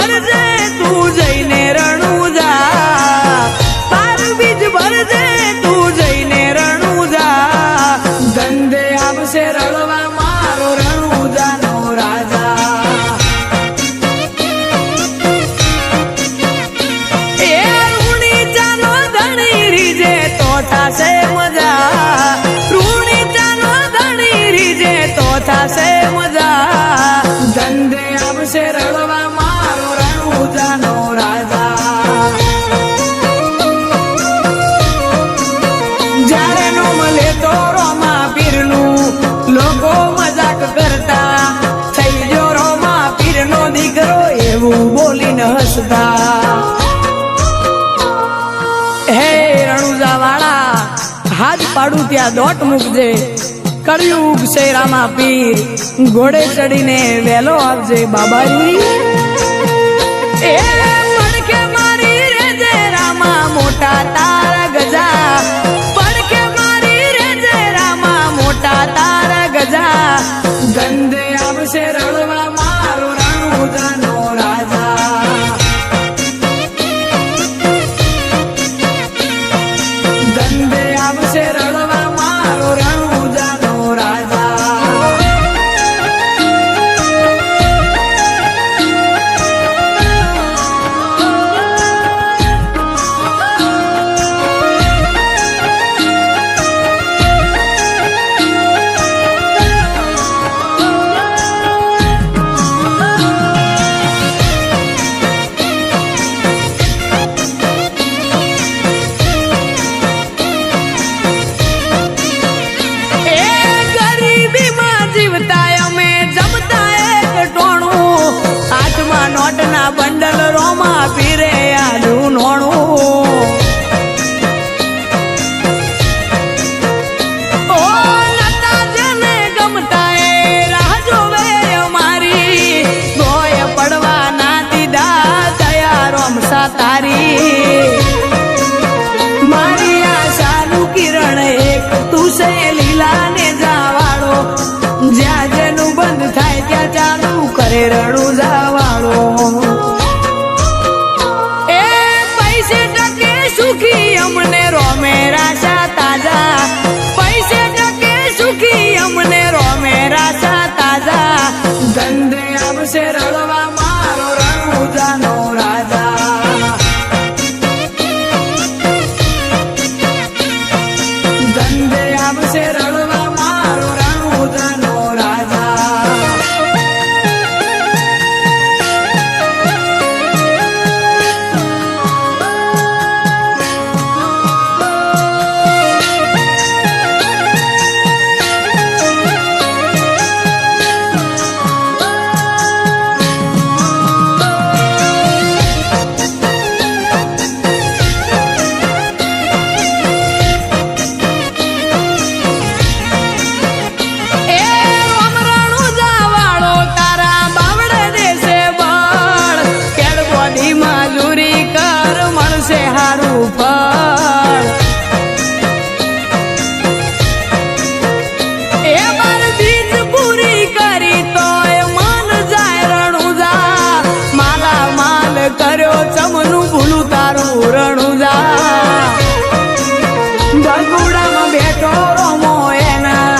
ભરજે તું જઈને રણુજા, પાર બીજ ભરજે તું જઈને રણુજા, ધંધે આવશે રળવા મારો રણુજાનો રાજા. એ રૂણી ચાનો ધણી રીજે તો થાશે મજા, રૂણી ચાનો ધણી રીજે તો થાશે મજા, ધંધે આવશે રળવા મારો રણુજાનો રાજા. જ્યારે નો મળે તો રોમા પીરનું લોકો મજાક કરતા, થઈ ગયો રોમા પીરનો દીકરો એવું બોલીને હસતા. હે રણુજા વાળા, હાથ પાડું ત્યાં દોટ મૂકજે, કળિયુગ શેરામાં પીર ઘોડે ચડીને વેલો આવજે બાબાજી. એ પડખે મારી રેજે રામા મોટા તારા ગજા, પડખે મારી રેજે રામા મોટા તારા ગજા, ધંધે આવશે રળવા મારો રણુજાનો રાજા. ધંધે આવશે રળવા મારો રણુજાનો રાજા. નોટના બંડલ રોમા પીરે આલું નોણું. ઓ નતા જેને ગમતા એ રાહ જોવે અમારી, ગોય પડવા ના દીધા દયા રોમસા તારી. મારી આશાનું કિરણ એક તું છે લીલા ને જાવાળો, જ્યાં જેનું બંધ થાય ત્યાં ચાલુ કરે રણુજા વાળો. એ પૈસે ટકે સુખી અમને રોમે રાશા તાજા, પૈસે ટકે સુખી અમને રોમે રાશા તાજા, ધંધે આવશે રળવા મારો રણુજાનો રાજા. ધંધે આવશે રળવા મારો રણુજાનો રાજા. કર્યો ચમનું ભૂલું તારું રણુજા, ગગુડામાં બેઠો રોમો એના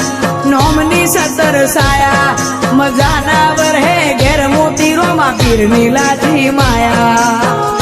નોમની સતર સાયા, મજાના વરહે ઘેર મોતી રોમા પીરની લાજી માયા.